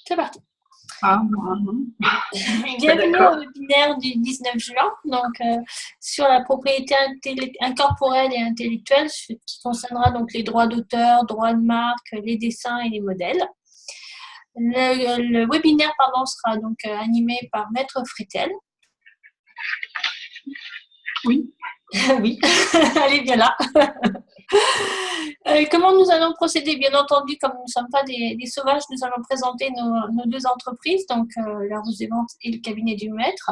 C'est parti. Ah, non. Bienvenue D'accord. au webinaire du 19 juin, donc sur la propriété incorporelle et intellectuelle, ce qui concernera donc les droits d'auteur, droits de marque, les dessins et les modèles. Le webinaire sera donc animé par Maître Frétel. Oui. Oui, elle est bien là. Comment nous allons procéder? Bien entendu, comme nous ne sommes pas des sauvages, nous allons présenter nos deux entreprises, donc la Rose des Ventes et le cabinet du maître.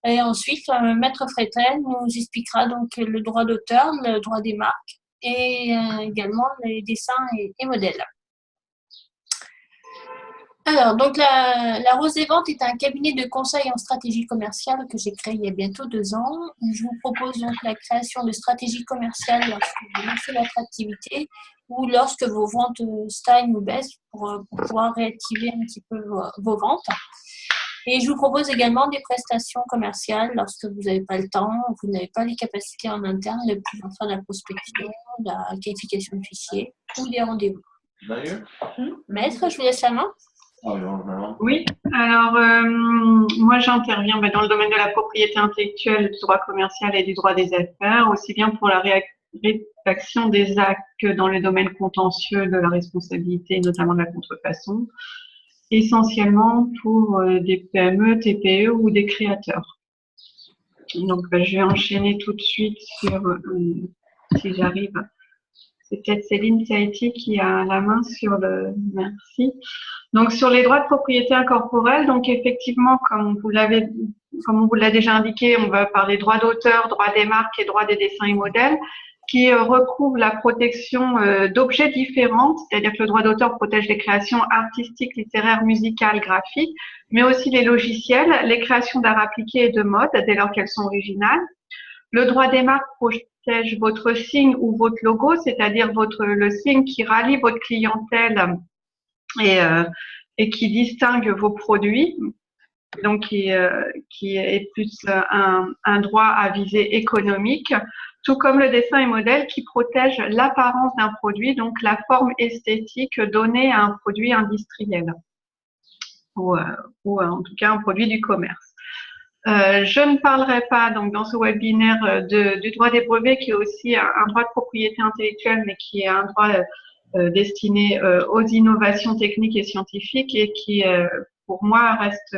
Et ensuite, Maître Frétel nous expliquera donc le droit d'auteur, le droit des marques et également les dessins et modèles. Alors, donc la Rose des Ventes est un cabinet de conseil en stratégie commerciale que j'ai créé il y a bientôt 2 ans. Je vous propose donc la création de stratégies commerciales lorsque vous lancez votre activité ou lorsque vos ventes stagnent ou baissent pour pouvoir réactiver un petit peu vos ventes. Et je vous propose également des prestations commerciales lorsque vous n'avez pas le temps, vous n'avez pas les capacités en interne de pouvoir faire de la prospection, de la qualification de fichiers ou des rendez-vous. Maître, je vous laisse la main. Oui, alors moi j'interviens dans le domaine de la propriété intellectuelle, du droit commercial et du droit des affaires, aussi bien pour la rédaction des actes que dans le domaine contentieux de la responsabilité, notamment de la contrefaçon, essentiellement pour des PME, TPE ou des créateurs. Donc je vais enchaîner tout de suite sur, si j'arrive. C'est peut-être Céline Taïti qui a la main sur le… Merci. Donc, sur les droits de propriété incorporelle, donc effectivement, comme on vous l'a déjà indiqué, on va parler droits d'auteur, droits des marques et droits des dessins et modèles, qui recouvrent la protection d'objets différents, c'est-à-dire que le droit d'auteur protège les créations artistiques, littéraires, musicales, graphiques, mais aussi les logiciels, les créations d'art appliqué et de mode, dès lors qu'elles sont originales. Le droit des marques protège votre signe ou votre logo, c'est-à-dire le signe qui rallie votre clientèle et qui distingue vos produits, donc qui est plus un droit à visée économique, tout comme le dessin et modèle qui protège l'apparence d'un produit, donc la forme esthétique donnée à un produit industriel ou en tout cas un produit du commerce. Je ne parlerai pas donc dans ce webinaire du droit des brevets qui est aussi un droit de propriété intellectuelle mais qui est un droit destiné aux innovations techniques et scientifiques et qui pour moi reste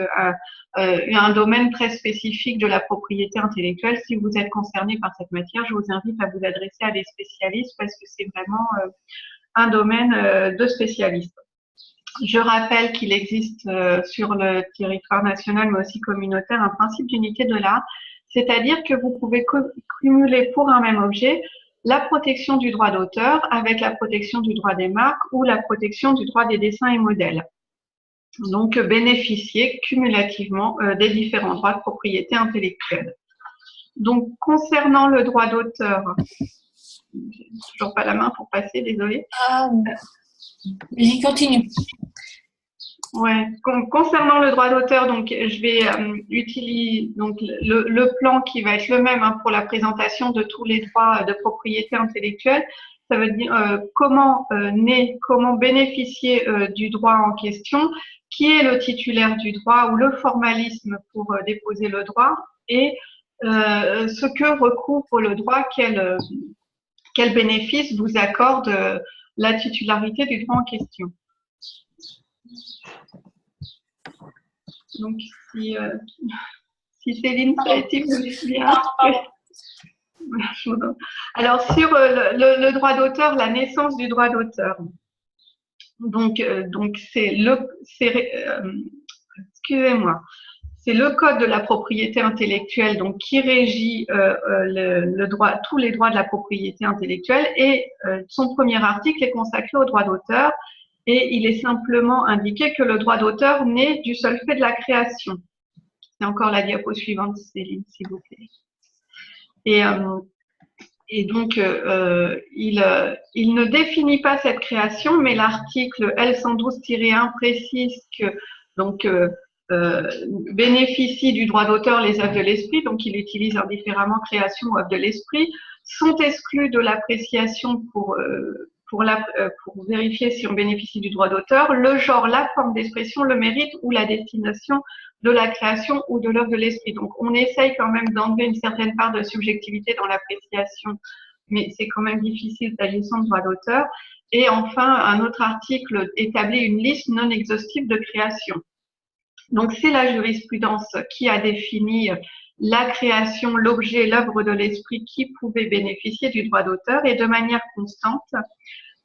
un domaine très spécifique de la propriété intellectuelle. Si vous êtes concerné par cette matière, je vous invite à vous adresser à des spécialistes parce que c'est vraiment un domaine de spécialistes. Je rappelle qu'il existe sur le territoire national, mais aussi communautaire, un principe d'unité de l'art, c'est-à-dire que vous pouvez cumuler pour un même objet la protection du droit d'auteur avec la protection du droit des marques ou la protection du droit des dessins et modèles. Donc, bénéficier cumulativement des différents droits de propriété intellectuelle. Donc, concernant le droit d'auteur, j'ai toujours pas la main pour passer, désolée. J'y continue. Ouais. Concernant le droit d'auteur, donc je vais utiliser donc le plan qui va être le même pour la présentation de tous les droits de propriété intellectuelle. Ça veut dire comment bénéficier du droit en question, qui est le titulaire du droit ou le formalisme pour déposer le droit et ce que recouvre le droit, quel bénéfice vous accorde la titularité du droit en question. Donc, si Céline Taïti vous laisse bien. Alors, sur le droit d'auteur, la naissance du droit d'auteur. Donc excusez-moi, c'est le code de la propriété intellectuelle donc qui régit le droit, tous les droits de la propriété intellectuelle et son premier article est consacré au droit d'auteur. Et il est simplement indiqué que le droit d'auteur naît du seul fait de la création. C'est encore la diapo suivante, Céline, s'il vous plaît. Et donc, il ne définit pas cette création, mais l'article L112-1 précise que donc bénéficient du droit d'auteur les œuvres de l'esprit, donc il utilise indifféremment création ou œuvre de l'esprit, sont exclus de l'appréciation pour vérifier si on bénéficie du droit d'auteur, le genre, la forme d'expression, le mérite ou la destination de la création ou de l'œuvre de l'esprit. Donc, on essaye quand même d'enlever une certaine part de subjectivité dans l'appréciation, mais c'est quand même difficile s'agissant de droit d'auteur. Et enfin, un autre article établit une liste non exhaustive de créations. Donc, c'est la jurisprudence qui a défini la création, l'objet, l'œuvre de l'esprit qui pouvait bénéficier du droit d'auteur, et de manière constante,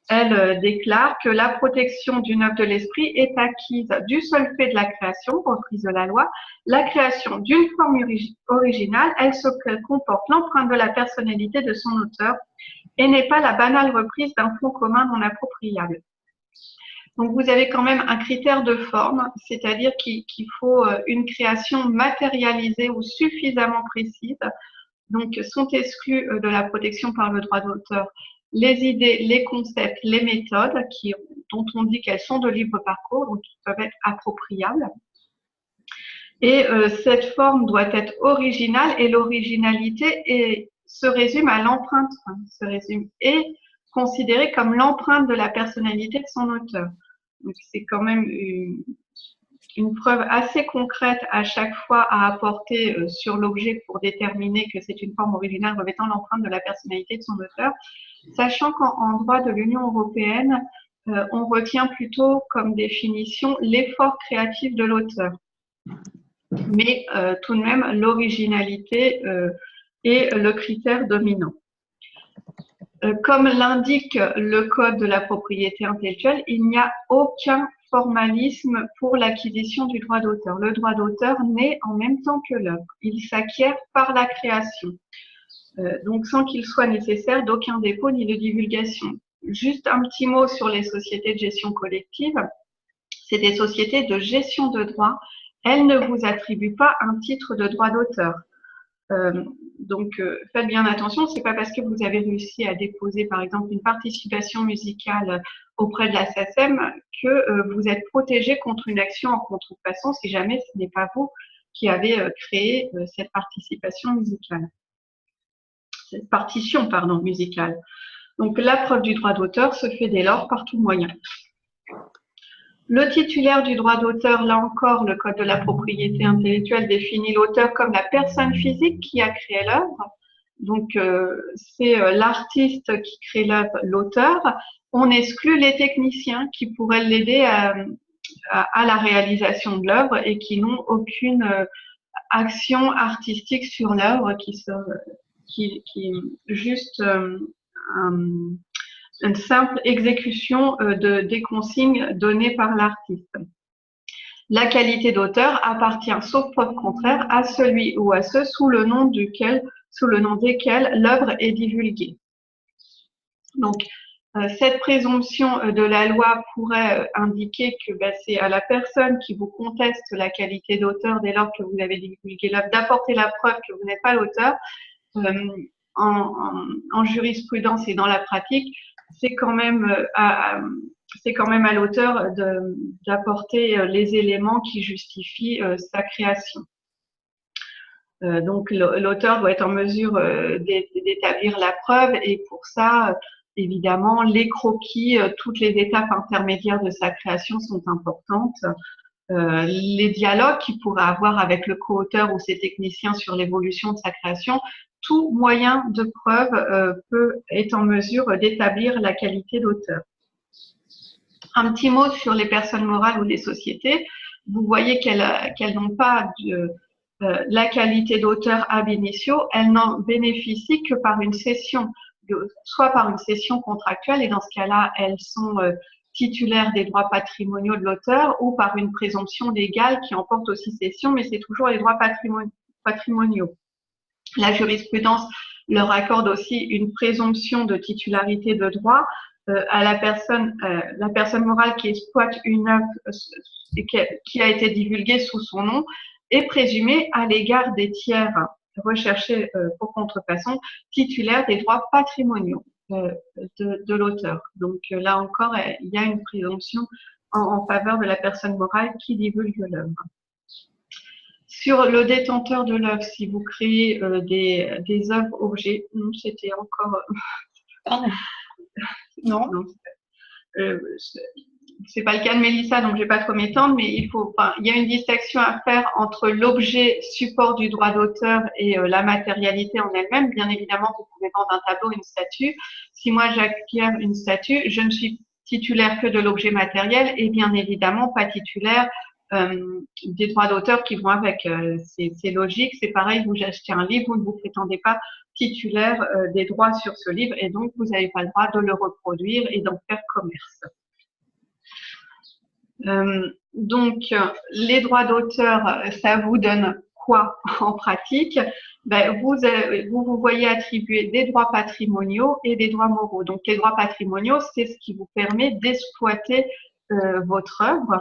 elle déclare que la protection d'une œuvre de l'esprit est acquise du seul fait de la création, reprise de la loi, la création d'une forme originale, elle comporte l'empreinte de la personnalité de son auteur et n'est pas la banale reprise d'un fond commun non appropriable. Donc, vous avez quand même un critère de forme, c'est-à-dire qu'il faut une création matérialisée ou suffisamment précise. Donc, sont exclus de la protection par le droit d'auteur les idées, les concepts, les méthodes dont on dit qu'elles sont de libre parcours, donc qui peuvent être appropriables. Et cette forme doit être originale, et l'originalité se résume à l'empreinte, est considérée comme l'empreinte de la personnalité de son auteur. Donc, c'est quand même une preuve assez concrète à chaque fois à apporter sur l'objet pour déterminer que c'est une forme originale revêtant l'empreinte de la personnalité de son auteur, sachant qu'en droit de l'Union européenne, on retient plutôt comme définition l'effort créatif de l'auteur. Mais tout de même, l'originalité est le critère dominant. Comme l'indique le Code de la propriété intellectuelle, il n'y a aucun formalisme pour l'acquisition du droit d'auteur. Le droit d'auteur naît en même temps que l'œuvre. Il s'acquiert par la création, donc sans qu'il soit nécessaire d'aucun dépôt ni de divulgation. Juste un petit mot sur les sociétés de gestion collective. C'est des sociétés de gestion de droit. Elles ne vous attribuent pas un titre de droit d'auteur. Donc, faites bien attention, c'est pas parce que vous avez réussi à déposer, par exemple, une participation musicale auprès de la SACEM que vous êtes protégé contre une action en contrefaçon si jamais ce n'est pas vous qui avez créé cette participation musicale. Cette partition, pardon, musicale. Donc, la preuve du droit d'auteur se fait dès lors par tout moyen. Le titulaire du droit d'auteur, là encore, le Code de la propriété intellectuelle définit l'auteur comme la personne physique qui a créé l'œuvre. Donc, c'est l'artiste qui crée l'œuvre, l'auteur. On exclut les techniciens qui pourraient l'aider à la réalisation de l'œuvre et qui n'ont aucune action artistique sur l'œuvre, qui juste une simple exécution des consignes données par l'artiste. La qualité d'auteur appartient, sauf preuve contraire, à celui ou à ceux sous le nom desquels l'œuvre est divulguée. Donc, cette présomption de la loi pourrait indiquer que c'est à la personne qui vous conteste la qualité d'auteur dès lors que vous avez divulgué l'œuvre d'apporter la preuve que vous n'êtes pas l'auteur. En jurisprudence et dans la pratique, c'est quand même à l'auteur d'apporter les éléments qui justifient sa création. Donc, l'auteur doit être en mesure d'établir la preuve, et pour ça, évidemment, les croquis, toutes les étapes intermédiaires de sa création sont importantes. Les dialogues qu'il pourra avoir avec le co-auteur ou ses techniciens sur l'évolution de sa création, tout moyen de preuve est en mesure d'établir la qualité d'auteur. Un petit mot sur les personnes morales ou les sociétés. Vous voyez qu'elles n'ont pas la qualité d'auteur ab initio, elles n'en bénéficient que par une cession, soit par une cession contractuelle, et dans ce cas-là, elles sont titulaires des droits patrimoniaux de l'auteur, ou par une présomption légale qui emporte aussi cession, mais c'est toujours les droits patrimoniaux. La jurisprudence leur accorde aussi une présomption de titularité de droit à la personne morale qui exploite une œuvre qui a été divulguée sous son nom est présumée à l'égard des tiers recherchés pour contrefaçon titulaires des droits patrimoniaux de l'auteur. Donc là encore, il y a une présomption en faveur de la personne morale qui divulgue l'œuvre. Sur le détenteur de l'œuvre, si vous créez des œuvres objets, c'était encore Non. C'est pas le cas de Mélissa, donc je vais pas trop m'étendre, mais il y a une distinction à faire entre l'objet support du droit d'auteur et la matérialité en elle-même. Bien évidemment, vous pouvez vendre un tableau, une statue. Si moi j'acquiers une statue, je ne suis titulaire que de l'objet matériel et bien évidemment pas titulaire des droits d'auteur qui vont avec. C'est logique, c'est pareil, vous achetez un livre, vous ne vous prétendez pas titulaire des droits sur ce livre et donc vous n'avez pas le droit de le reproduire et d'en faire commerce. Donc, les droits d'auteur, ça vous donne quoi en pratique? Vous voyez attribuer des droits patrimoniaux et des droits moraux. Donc, les droits patrimoniaux, c'est ce qui vous permet d'exploiter votre œuvre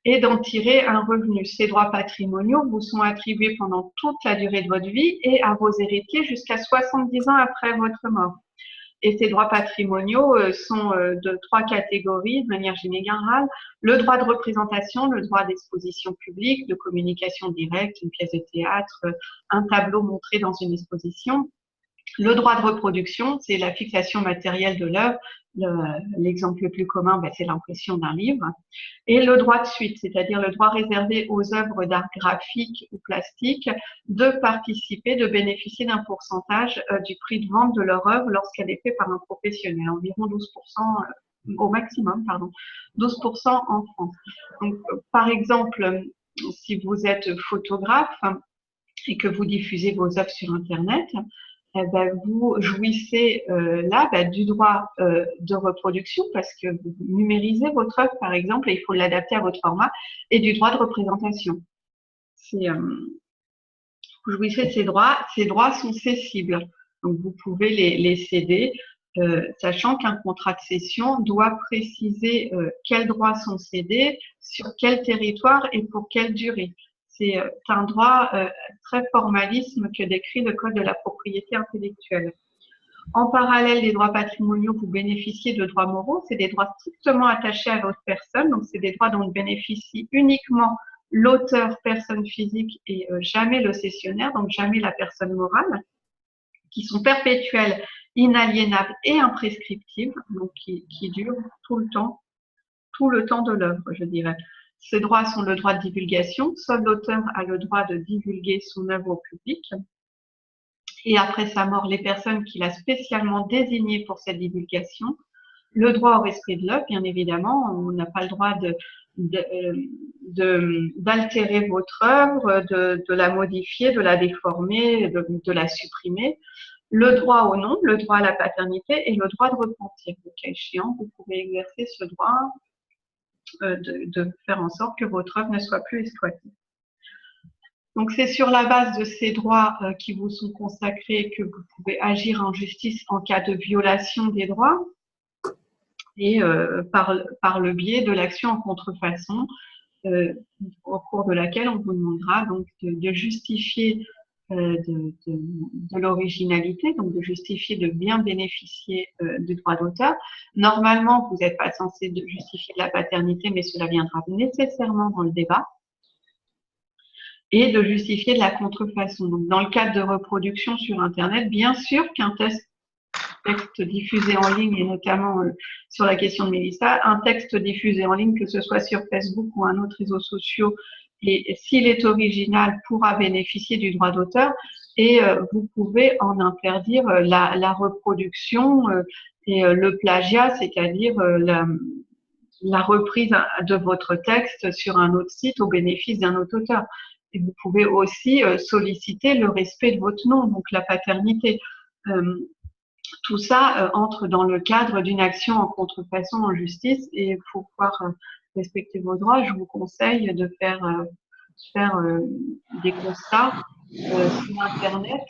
et d'en tirer un revenu. Ces droits patrimoniaux vous sont attribués pendant toute la durée de votre vie et à vos héritiers jusqu'à 70 ans après votre mort. Et ces droits patrimoniaux sont de 3 catégories de manière générale. Le droit de représentation, le droit d'exposition publique, de communication directe, une pièce de théâtre, un tableau montré dans une exposition. Le droit de reproduction, c'est la fixation matérielle de l'œuvre. L'exemple le plus commun, c'est l'impression d'un livre. Et le droit de suite, c'est-à-dire le droit réservé aux œuvres d'art graphique ou plastique de participer, de bénéficier d'un pourcentage du prix de vente de leur œuvre lorsqu'elle est faite par un professionnel, environ 12%, au maximum, 12% en France. Donc, par exemple, si vous êtes photographe et que vous diffusez vos œuvres sur Internet, vous jouissez du droit de reproduction parce que vous numérisez votre œuvre, par exemple, et il faut l'adapter à votre format, et du droit de représentation. Vous jouissez de ces droits. Ces droits sont cessibles, donc vous pouvez les céder, sachant qu'un contrat de cession doit préciser quels droits sont cédés, sur quel territoire et pour quelle durée. C'est un droit très formalisme que décrit le Code de la propriété intellectuelle. En parallèle des droits patrimoniaux, vous bénéficiez de droits moraux. C'est des droits strictement attachés à votre personne. Donc, c'est des droits dont bénéficie uniquement l'auteur, personne physique, et jamais le cessionnaire, donc jamais la personne morale, qui sont perpétuels, inaliénables et imprescriptibles, donc qui durent tout le temps de l'œuvre, je dirais. Ces droits sont le droit de divulgation. Seul l'auteur a le droit de divulguer son œuvre au public. Et après sa mort, les personnes qu'il a spécialement désignées pour cette divulgation. Le droit au respect de l'œuvre, bien évidemment. On n'a pas le droit d'altérer votre œuvre, de la modifier, de la déformer, de la supprimer. Le droit au nom, le droit à la paternité et le droit de repentir. Le cas échéant, vous pouvez exercer ce droit de faire en sorte que votre œuvre ne soit plus exploitée. Donc, c'est sur la base de ces droits qui vous sont consacrés que vous pouvez agir en justice en cas de violation des droits et par le biais de l'action en contrefaçon au cours de laquelle on vous demandera donc de justifier de l'originalité, donc de justifier de bien bénéficier du droit d'auteur. Normalement, vous n'êtes pas censé justifier de la paternité, mais cela viendra nécessairement dans le débat. Et de justifier de la contrefaçon. Donc, dans le cadre de reproduction sur Internet, bien sûr qu'un texte diffusé en ligne, et notamment sur la question de Mélissa, un texte diffusé en ligne, que ce soit sur Facebook ou un autre réseau social, et s'il est original, pourra bénéficier du droit d'auteur et vous pouvez en interdire la reproduction et le plagiat, c'est-à-dire la reprise de votre texte sur un autre site au bénéfice d'un autre auteur. Et vous pouvez aussi solliciter le respect de votre nom, donc la paternité. Tout ça entre dans le cadre d'une action en contrefaçon en justice et pour pouvoir respecter vos droits, je vous conseille de faire des constats sur Internet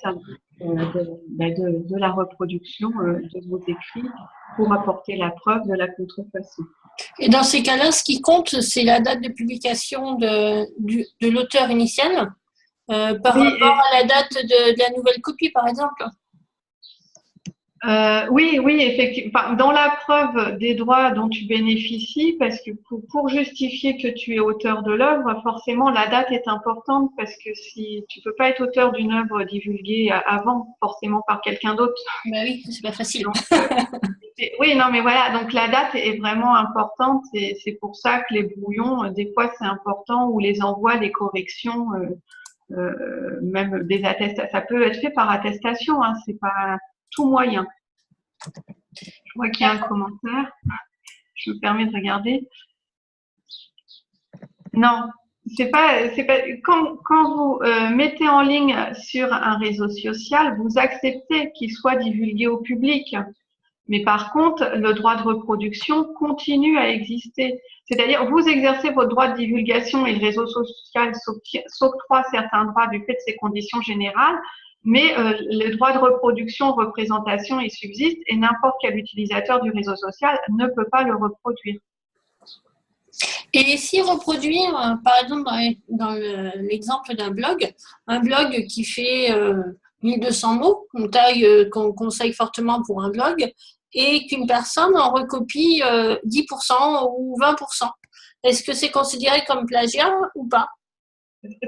de la reproduction de vos écrits pour apporter la preuve de la contrefaçon. Et dans ces cas-là, ce qui compte, c'est la date de publication de l'auteur initial par rapport à la date de la nouvelle copie, par exemple. Oui, oui, effectivement. Enfin, dans la preuve des droits dont tu bénéficies, parce que pour justifier que tu es auteur de l'œuvre, forcément la date est importante parce que si tu peux pas être auteur d'une œuvre divulguée avant, forcément par quelqu'un d'autre. Bah oui, c'est pas facile. Donc, oui, non, mais voilà. Donc la date est vraiment importante. C'est pour ça que les brouillons, des fois, c'est important ou les envois, les corrections, même des attestations. Ça peut être fait par attestation. Hein, c'est pas tout moyen. Je vois qu'il y a un commentaire. Je me permets de regarder. Non, c'est pas. Quand vous mettez en ligne sur un réseau social, vous acceptez qu'il soit divulgué au public. Mais par contre, le droit de reproduction continue à exister. C'est-à-dire, vous exercez votre droit de divulgation et le réseau social s'octroie certains droits du fait de ses conditions générales, mais le droit de reproduction, représentation, il subsiste et n'importe quel utilisateur du réseau social ne peut pas le reproduire. Et si reproduire, par exemple, dans l'exemple d'un blog, un blog qui fait 1200 mots, une taille qu'on conseille fortement pour un blog, et qu'une personne en recopie 10% ou 20%, est-ce que c'est considéré comme plagiat ou pas?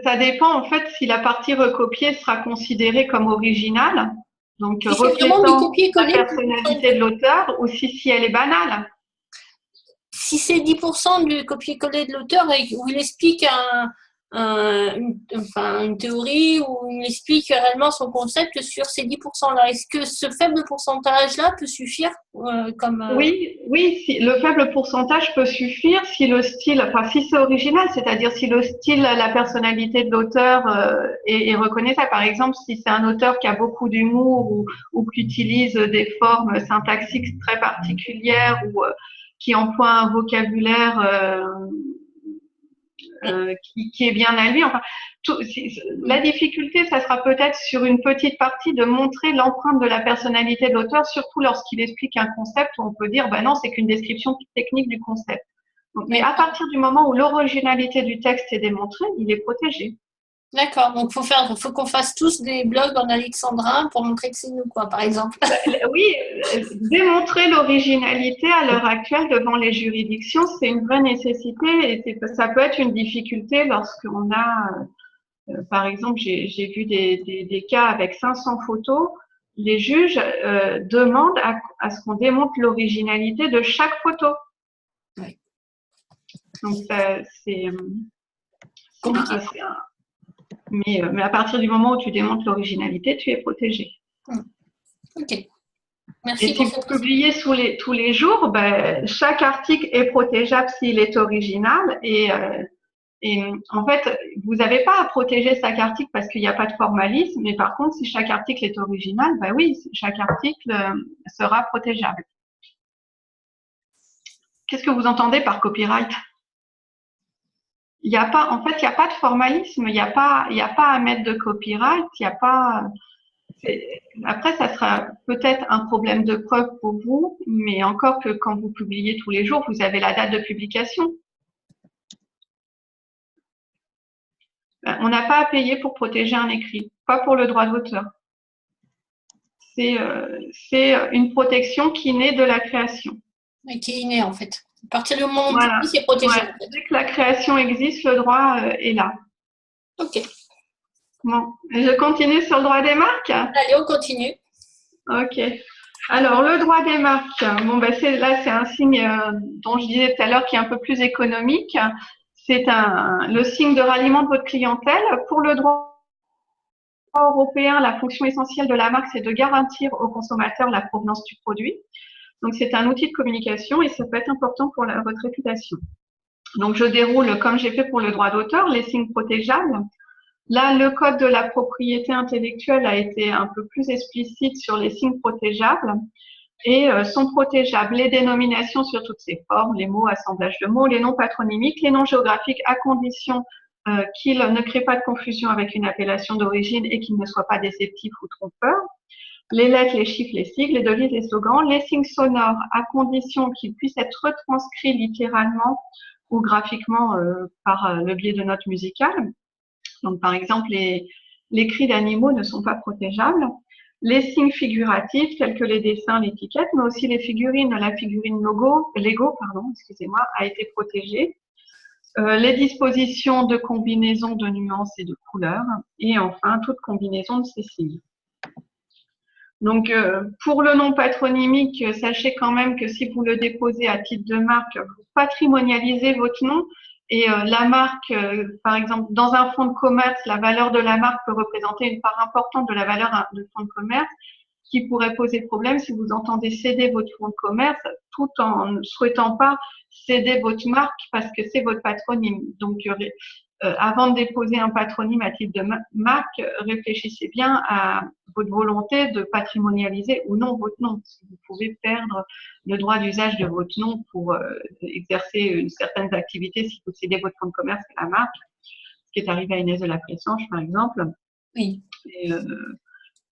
Ça dépend en fait si la partie recopiée sera considérée comme originale, donc Si c'est vraiment du reflétant la copier-coller, personnalité de l'auteur, ou si elle est banale. si c'est 10% du copier-coller de l'auteur où il explique une théorie, où il explique réellement son concept sur ces 10%-là, est-ce que ce faible pourcentage-là peut suffire Oui, oui, le faible pourcentage peut suffire si le style, enfin si c'est original, c'est-à-dire si le style, la personnalité de l'auteur est reconnaissable. Par exemple, si c'est un auteur qui a beaucoup d'humour ou qui utilise des formes syntaxiques très particulières ou qui emploie un vocabulaire qui est bien à lui. Enfin, la difficulté, ça sera peut-être sur une petite partie de montrer l'empreinte de la personnalité de l'auteur, surtout lorsqu'il explique un concept où on peut dire, ben non, c'est qu'une description technique du concept. Donc, mais à partir du moment où l'originalité du texte est démontrée, il est protégé. D'accord, donc faut qu'on fasse tous des blogs en alexandrin pour montrer que c'est nous, quoi, par exemple. Oui, démontrer l'originalité à l'heure actuelle devant les juridictions, c'est une vraie nécessité et ça peut être une difficulté lorsqu'on a par exemple, j'ai vu des cas avec 500 photos. Les juges demandent à ce qu'on démontre l'originalité de chaque photo. Oui. Donc, c'est compliqué. Mais à partir du moment où tu démontres l'originalité, tu es protégé. Ok. Merci. Et si vous publiez tous les jours, ben, chaque article est protégeable s'il est original et en fait, vous n'avez pas à protéger chaque article parce qu'il n'y a pas de formalisme, mais par contre, si chaque article est original, ben oui, chaque article sera protégeable. Qu'est-ce que vous entendez par copyright? Il n'y a pas, en fait, il n'y a pas de formalisme, il n'y a pas à mettre de copyright, il n'y a pas. Après, ça sera peut-être un problème de preuve pour vous, mais encore que quand vous publiez tous les jours, vous avez la date de publication. On n'a pas à payer pour protéger un écrit, pas pour le droit d'auteur. C'est une protection qui naît de la création. Et qui est innée, en fait. À partir du moment où on publie, c'est protégé. Voilà. En fait. Dès que la création existe, le droit est là. Ok. Bon, je continue sur le droit des marques. Allez, on continue. Ok. Alors, le droit des marques, bon, ben, c'est un signe dont je disais tout à l'heure qui est un peu plus économique. C'est le signe de ralliement de votre clientèle. Pour le droit européen, la fonction essentielle de la marque, c'est de garantir au consommateur la provenance du produit. Donc, c'est un outil de communication et ça peut être important pour votre réputation. Donc, je déroule, comme j'ai fait pour le droit d'auteur, les signes protégeables. Là, le code de la propriété intellectuelle a été un peu plus explicite sur les signes protégeables et sont protégeables les dénominations sur toutes ces formes, les mots, assemblages de mots, les noms patronymiques, les noms géographiques à condition qu'ils ne créent pas de confusion avec une appellation d'origine et qu'ils ne soient pas déceptifs ou trompeurs. Les lettres, les chiffres, les sigles, les devises, les slogans, les signes sonores à condition qu'ils puissent être retranscrits littéralement ou graphiquement par le biais de notes musicales. Donc, par exemple, les cris d'animaux ne sont pas protégeables. Les signes figuratifs tels que les dessins, l'étiquette, mais aussi les figurines. La figurine Lego, excusez-moi, a été protégée. Les dispositions de combinaison de nuances et de couleurs. Et enfin, toute combinaison de ces signes. Donc, pour le nom patronymique, sachez quand même que si vous le déposez à titre de marque, vous patrimonialisez votre nom. Et la marque, par exemple, dans un fonds de commerce, la valeur de la marque peut représenter une part importante de la valeur de fonds de commerce, qui pourrait poser problème si vous entendez céder votre fonds de commerce tout en ne souhaitant pas céder votre marque parce que c'est votre patronyme. Donc, avant de déposer un patronyme à titre de marque, réfléchissez bien à votre volonté de patrimonialiser ou non votre nom. Parce que vous pouvez perdre le droit d'usage de votre nom pour exercer une certaine activité si vous cédez votre fonds de commerce à la marque, ce qui est arrivé à Inès de la Pressange, par exemple. Oui.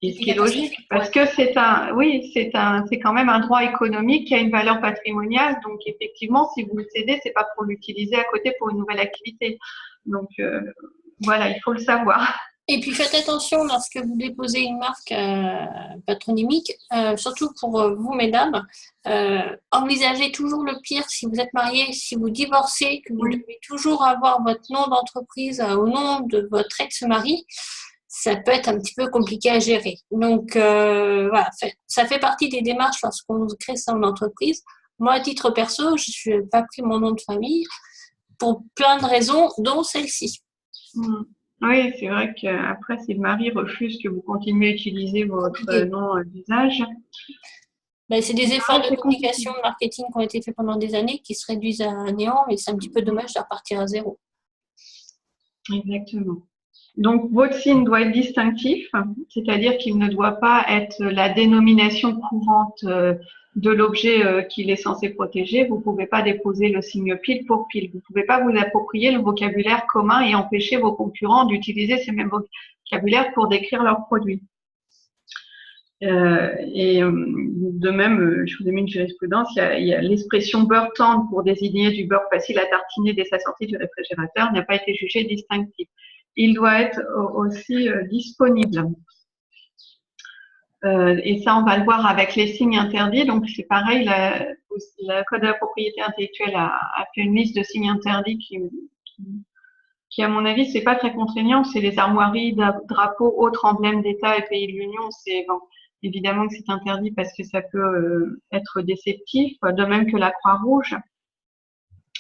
Et ce qui est logique, parce que c'est quand même un droit économique qui a une valeur patrimoniale. Donc, effectivement, si vous le cédez, c'est pas pour l'utiliser à côté pour une nouvelle activité. Donc, voilà, il faut le savoir. Et puis, faites attention lorsque vous déposez une marque patronymique, surtout pour vous, mesdames, envisagez toujours le pire si vous êtes mariés, si vous divorcez, que vous devez toujours avoir votre nom d'entreprise au nom de votre ex-mari. Ça peut être un petit peu compliqué à gérer. Donc, voilà, ça fait partie des démarches lorsqu'on crée son entreprise. Moi, à titre perso, je n'ai pas pris mon nom de famille pour plein de raisons, dont celle-ci. Oui, c'est vrai qu'après, si le mari refuse que vous continuez à utiliser votre nom d'usage… C'est des efforts de communication, de marketing qui ont été faits pendant des années qui se réduisent à néant et c'est un petit peu dommage de repartir à zéro. Exactement. Donc, votre signe doit être distinctif, c'est-à-dire qu'il ne doit pas être la dénomination courante de l'objet qu'il est censé protéger. Vous ne pouvez pas déposer le signe pile pour pile. Vous ne pouvez pas vous approprier le vocabulaire commun et empêcher vos concurrents d'utiliser ces mêmes vocabulaires pour décrire leurs produits. De même, je vous ai mis une jurisprudence, il y a l'expression beurre tendre pour désigner du beurre facile à tartiner dès sa sortie du réfrigérateur n'a pas été jugé distinctif. Il doit être aussi disponible. Et ça, on va le voir avec les signes interdits. Donc, c'est pareil, le Code de la propriété intellectuelle a fait une liste de signes interdits qui à mon avis, c'est pas très contraignant. C'est les armoiries, drapeaux, autres emblèmes d'État et pays de l'Union. Évidemment que c'est interdit parce que ça peut être déceptif, de même que la Croix-Rouge.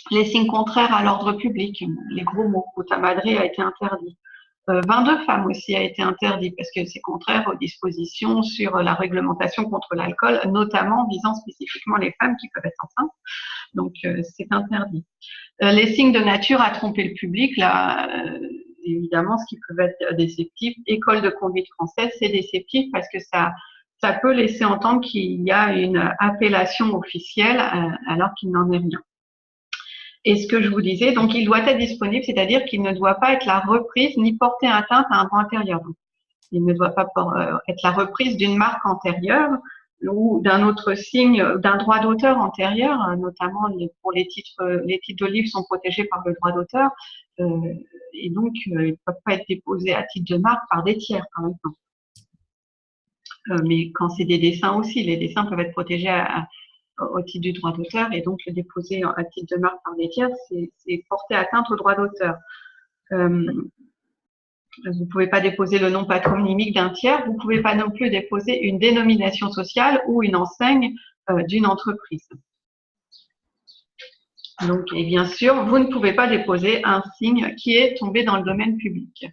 Les signes contraires à l'ordre public, les gros mots, Puta Madre a été interdit. Vin de femme aussi a été interdit parce que c'est contraire aux dispositions sur la réglementation contre l'alcool, notamment visant spécifiquement les femmes qui peuvent être enceintes. Donc, c'est interdit. Les signes de nature à tromper le public, là, évidemment, ce qui peut être déceptif. École de conduite française, c'est déceptif parce que ça peut laisser entendre qu'il y a une appellation officielle alors qu'il n'en est rien. Et ce que je vous disais, donc il doit être disponible, c'est-à-dire qu'il ne doit pas être la reprise ni porter atteinte à un droit antérieur. Donc, il ne doit pas être la reprise d'une marque antérieure ou d'un autre signe, d'un droit d'auteur antérieur, notamment pour les titres de livres sont protégés par le droit d'auteur, et donc ils ne peuvent pas être déposés à titre de marque par des tiers, par exemple. Mais quand c'est des dessins aussi, les dessins peuvent être protégés au titre du droit d'auteur et donc le déposer à titre de marque par des tiers, c'est porter atteinte au droit d'auteur. Vous ne pouvez pas déposer le nom patronymique d'un tiers, vous ne pouvez pas non plus déposer une dénomination sociale ou une enseigne d'une entreprise. Donc, et bien sûr, vous ne pouvez pas déposer un signe qui est tombé dans le domaine public.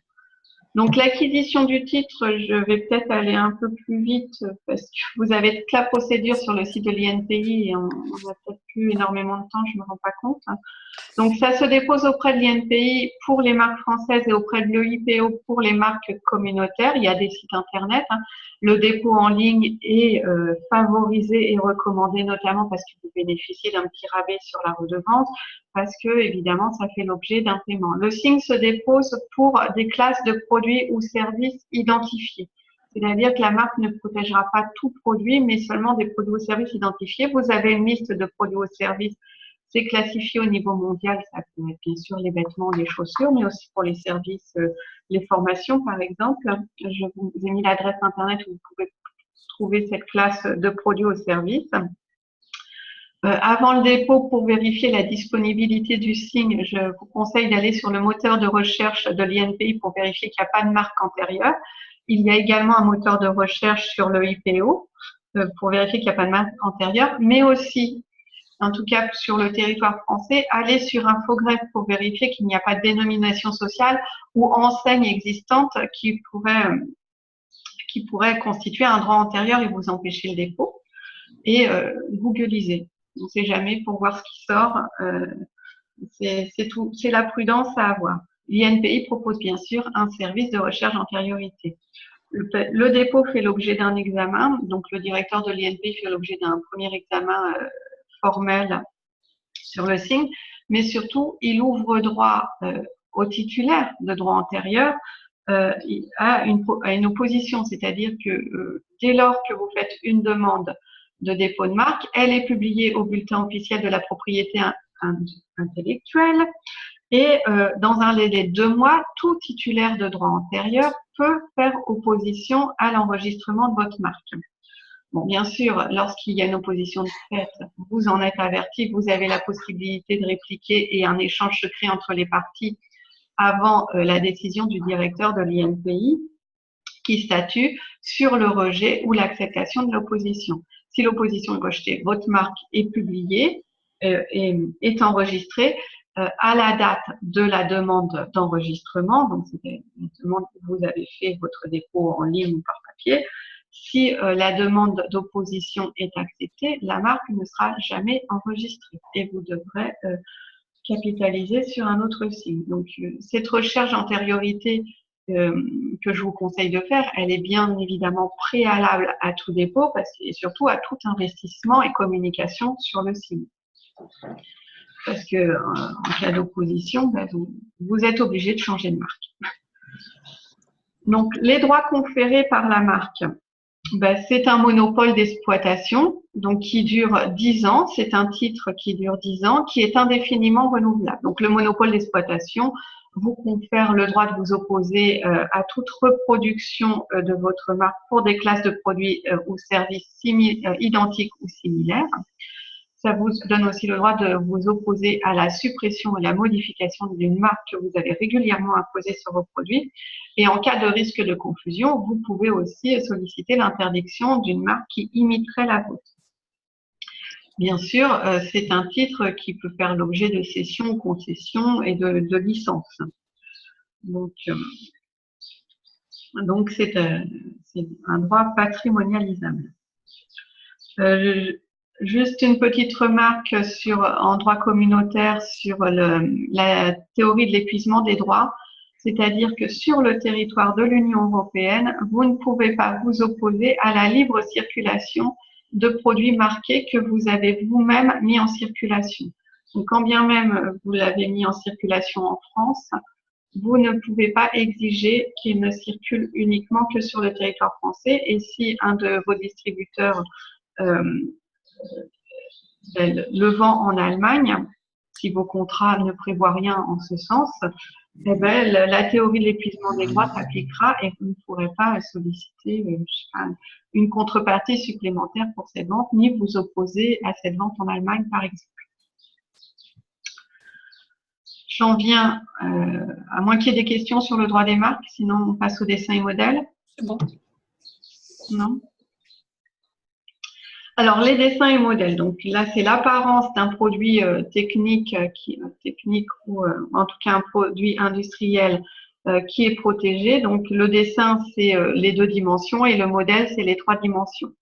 Donc, l'acquisition du titre, je vais peut-être aller un peu plus vite parce que vous avez toute la procédure sur le site de l'INPI et on n'a peut-être plus énormément de temps, je ne me rends pas compte. Donc, ça se dépose auprès de l'INPI pour les marques françaises et auprès de l'EIPO pour les marques communautaires. Il y a des sites internet. Le dépôt en ligne est favorisé et recommandé notamment parce que vous bénéficiez d'un petit rabais sur la redevance, parce que évidemment ça fait l'objet d'un paiement. Le signe se dépose pour des classes de produits ou services identifiés. C'est-à-dire que la marque ne protégera pas tout produit, mais seulement des produits ou services identifiés. Vous avez une liste de produits ou services. C'est classifié au niveau mondial, ça peut être bien sûr les vêtements, les chaussures, mais aussi pour les services, les formations par exemple. Je vous ai mis l'adresse internet où vous pouvez trouver cette classe de produits ou services. Avant le dépôt, pour vérifier la disponibilité du signe, je vous conseille d'aller sur le moteur de recherche de l'INPI pour vérifier qu'il n'y a pas de marque antérieure. Il y a également un moteur de recherche sur le IPO pour vérifier qu'il n'y a pas de marque antérieure, mais aussi, en tout cas sur le territoire français, aller sur Infogreffe pour vérifier qu'il n'y a pas de dénomination sociale ou enseigne existante qui pourrait constituer un droit antérieur et vous empêcher le dépôt. Et googliser. On ne sait jamais pour voir ce qui sort. C'est tout. C'est la prudence à avoir. L'INPI propose bien sûr un service de recherche d'antériorité. Le dépôt fait l'objet d'un examen. Donc, le directeur de l'INPI fait l'objet d'un premier examen formel sur le signe. Mais surtout, il ouvre droit au titulaire de droit antérieur à une opposition. C'est-à-dire que dès lors que vous faites une demande de dépôt de marque, elle est publiée au bulletin officiel de la propriété intellectuelle et dans un délai de 2 mois, tout titulaire de droit antérieur peut faire opposition à l'enregistrement de votre marque. Bon, bien sûr, lorsqu'il y a une opposition de fait, vous en êtes averti, vous avez la possibilité de répliquer et un échange secret entre les parties avant la décision du directeur de l'INPI qui statue sur le rejet ou l'acceptation de l'opposition. Si l'opposition est rejetée, votre marque est publiée et est enregistrée à la date de la demande d'enregistrement. Donc, c'est la demande que vous avez fait votre dépôt en ligne ou par papier. Si la demande d'opposition est acceptée, la marque ne sera jamais enregistrée et vous devrez capitaliser sur un autre signe. Donc, cette recherche d'antériorité que je vous conseille de faire, elle est bien évidemment préalable à tout dépôt et surtout à tout investissement et communication sur le signe. Parce que en cas d'opposition, ben, vous êtes obligé de changer de marque. Donc, les droits conférés par la marque, ben, c'est un monopole d'exploitation donc qui dure 10 ans. C'est un titre qui dure 10 ans, qui est indéfiniment renouvelable. Donc, le monopole d'exploitation vous confère le droit de vous opposer à toute reproduction de votre marque pour des classes de produits ou services identiques ou similaires. Ça vous donne aussi le droit de vous opposer à la suppression et la modification d'une marque que vous avez régulièrement imposée sur vos produits. Et en cas de risque de confusion, vous pouvez aussi solliciter l'interdiction d'une marque qui imiterait la vôtre. Bien sûr, c'est un titre qui peut faire l'objet de cession, concession et de licence. Donc c'est un droit patrimonialisable. Juste une petite remarque en droit communautaire sur la théorie de l'épuisement des droits. C'est-à-dire que sur le territoire de l'Union européenne, vous ne pouvez pas vous opposer à la libre circulation de produits marqués que vous avez vous-même mis en circulation. Donc, quand bien même vous l'avez mis en circulation en France, vous ne pouvez pas exiger qu'il ne circule uniquement que sur le territoire français. Et si un de vos distributeurs le vend en Allemagne, si vos contrats ne prévoient rien en ce sens, eh ben, la théorie de l'épuisement des droits s'appliquera et vous ne pourrez pas solliciter une contrepartie supplémentaire pour cette vente, ni vous opposer à cette vente en Allemagne, par exemple. J'en viens, à moins qu'il y ait des questions sur le droit des marques, sinon on passe au dessin et modèle. C'est bon. Non? Alors, les dessins et modèles. Donc là, c'est l'apparence d'un produit technique ou en tout cas un produit industriel qui est protégé. Donc, le dessin, c'est les 2 dimensions et le modèle, c'est les 3 dimensions.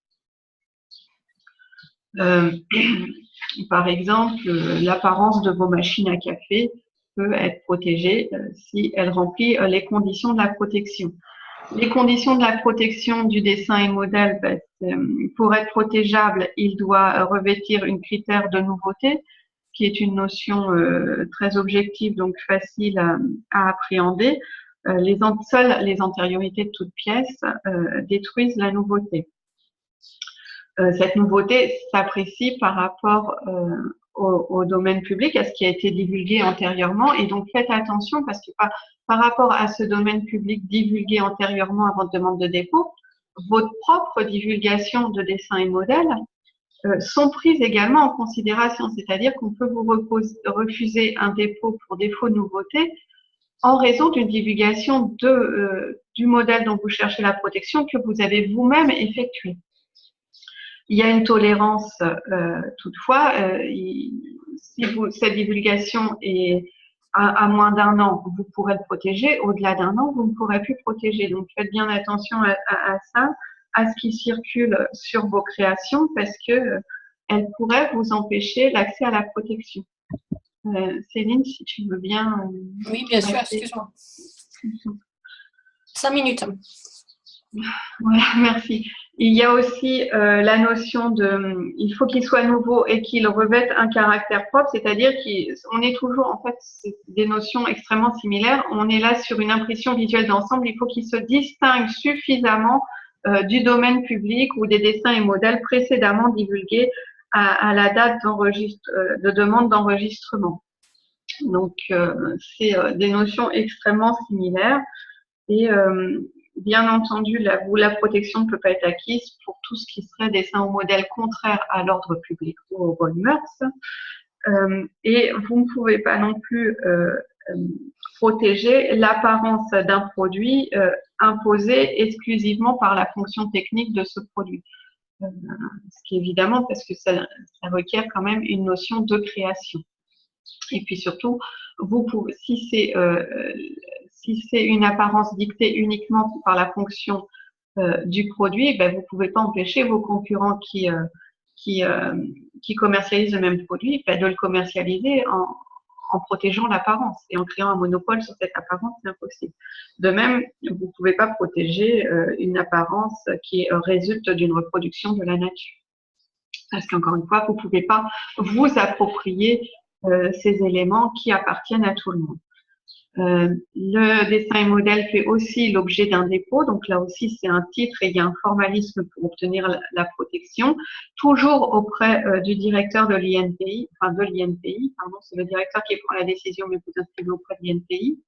Par exemple, l'apparence de vos machines à café peut être protégée si elle remplit les conditions de la protection. Les conditions de la protection du dessin et modèle, pour être protégeable, il doit revêtir une critère de nouveauté, qui est une notion très objective, donc facile à appréhender. Seules les antériorités de toute pièce détruisent la nouveauté. Cette nouveauté s'apprécie par rapport au domaine public, à ce qui a été divulgué antérieurement. Et donc, faites attention parce que par rapport à ce domaine public divulgué antérieurement à votre demande de dépôt, votre propre divulgation de dessins et modèles sont prises également en considération. C'est-à-dire qu'on peut vous refuser un dépôt pour défaut de nouveauté en raison d'une divulgation du modèle dont vous cherchez la protection que vous avez vous-même effectué. Il y a une tolérance toutefois. Si cette divulgation est à moins d'1 an, vous pourrez le protéger. Au-delà d'1 an, vous ne pourrez plus protéger. Donc, faites bien attention à ça, à ce qui circule sur vos créations, parce que elles pourraient vous empêcher l'accès à la protection. Céline, si tu veux bien. Oui, bien sûr, excuse-moi. 5 minutes. Voilà, merci. Il y a aussi la notion il faut qu'il soit nouveau et qu'il revête un caractère propre, c'est-à-dire qu'on est toujours, en fait, c'est des notions extrêmement similaires. On est là sur une impression visuelle d'ensemble. Il faut qu'il se distingue suffisamment du domaine public ou des dessins et modèles précédemment divulgués à la date de demande d'enregistrement. Donc, c'est des notions extrêmement similaires et bien entendu, la protection ne peut pas être acquise pour tout ce qui serait dessin ou modèle contraire à l'ordre public ou aux bonnes mœurs. Et vous ne pouvez pas non plus protéger l'apparence d'un produit imposé exclusivement par la fonction technique de ce produit. Ce qui est évidemment parce que ça requiert quand même une notion de création. Et puis surtout, vous pouvez, si c'est une apparence dictée uniquement par la fonction du produit, ben, vous ne pouvez pas empêcher vos concurrents qui commercialisent le même produit ben, de le commercialiser en protégeant l'apparence et en créant un monopole sur cette apparence, c'est impossible. De même, vous ne pouvez pas protéger une apparence qui résulte d'une reproduction de la nature. Parce qu'encore une fois, vous ne pouvez pas vous approprier ces éléments qui appartiennent à tout le monde. Le dessin et modèle fait aussi l'objet d'un dépôt, donc là aussi c'est un titre et il y a un formalisme pour obtenir la protection, toujours auprès du directeur de l'INPI, enfin de l'INPI, pardon, c'est le directeur qui prend la décision, mais vous inscrivez auprès de l'INPI.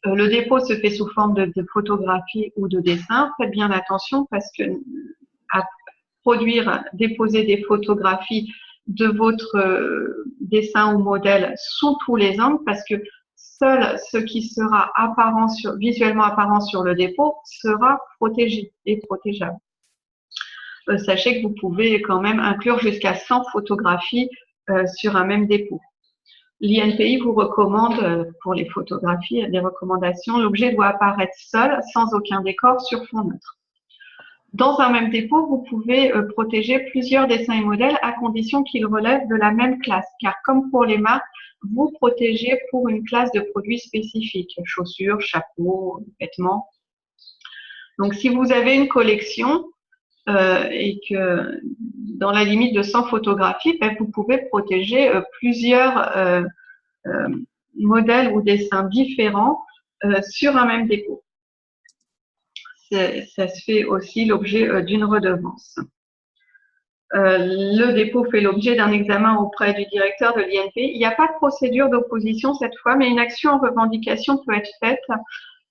Le dépôt se fait sous forme de photographie ou de dessin. Faites bien attention parce que à déposer des photographies de votre dessin ou modèle sous tous les angles, parce que seul ce qui sera visuellement apparent sur le dépôt sera protégé et protégeable. Sachez que vous pouvez quand même inclure jusqu'à 100 photographies sur un même dépôt. L'INPI vous recommande, pour les photographies, des recommandations, l'objet doit apparaître seul, sans aucun décor, sur fond neutre. Dans un même dépôt, vous pouvez protéger plusieurs dessins et modèles à condition qu'ils relèvent de la même classe, car comme pour les marques, vous protégez pour une classe de produits spécifiques, chaussures, chapeaux, vêtements. Donc, si vous avez une collection et que dans la limite de 100 photographies, ben, vous pouvez protéger plusieurs modèles ou dessins différents sur un même dépôt. Ça se fait aussi l'objet d'une redevance. Le dépôt fait l'objet d'un examen auprès du directeur de l'INPI. Il n'y a pas de procédure d'opposition cette fois, mais une action en revendication peut être faite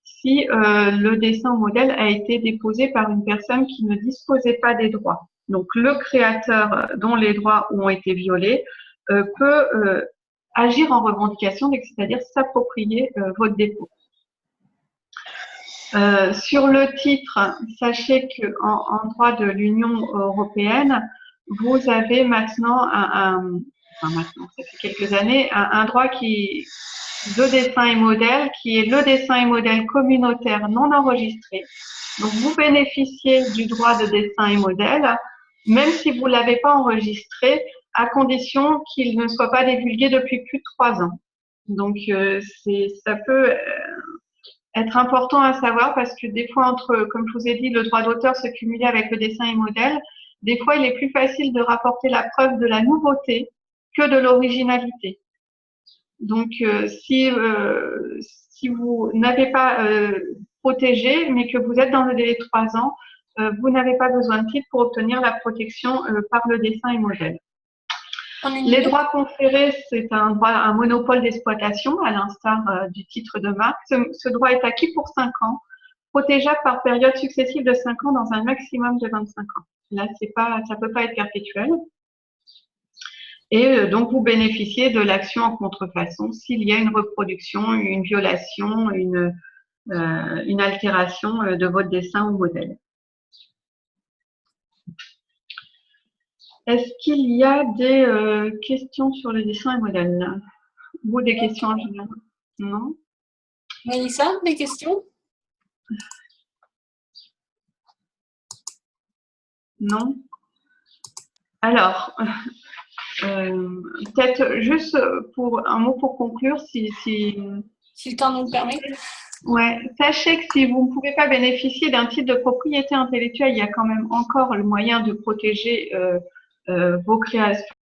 si le dessin ou modèle a été déposé par une personne qui ne disposait pas des droits. Donc, le créateur dont les droits ont été violés peut agir en revendication, c'est-à-dire s'approprier votre dépôt. Sur le titre, sachez qu'en droit de l'Union européenne, vous avez maintenant, ça fait quelques années, un droit de dessin et modèle qui est le dessin et modèle communautaire non enregistré. Donc, vous bénéficiez du droit de dessin et modèle, même si vous ne l'avez pas enregistré, à condition qu'il ne soit pas divulgué depuis plus de 3 ans. Donc, ça peut être important à savoir parce que des fois, comme je vous ai dit, le droit d'auteur se cumule avec le dessin et modèle. Des fois, il est plus facile de rapporter la preuve de la nouveauté que de l'originalité. Donc, si vous n'avez pas protégé, mais que vous êtes dans le délai de 3 ans, vous n'avez pas besoin de titre pour obtenir la protection par le dessin et modèle. Les droits conférés, c'est un monopole d'exploitation, à l'instar du titre de marque. Ce droit est acquis pour 5 ans protégeable par période successive de 5 ans dans un maximum de 25 ans. Là, ça peut pas être perpétuel. Et donc, vous bénéficiez de l'action en contrefaçon s'il y a une reproduction, une violation, une altération de votre dessin ou modèle. Est-ce qu'il y a des questions sur le dessin et modèle? Ou des questions en général? Non? Mélissa, des questions? Non? Alors, peut-être juste pour un mot pour conclure, si le temps nous le permet. Ouais, sachez que si vous ne pouvez pas bénéficier d'un titre de propriété intellectuelle, il y a quand même encore le moyen de protéger vos créations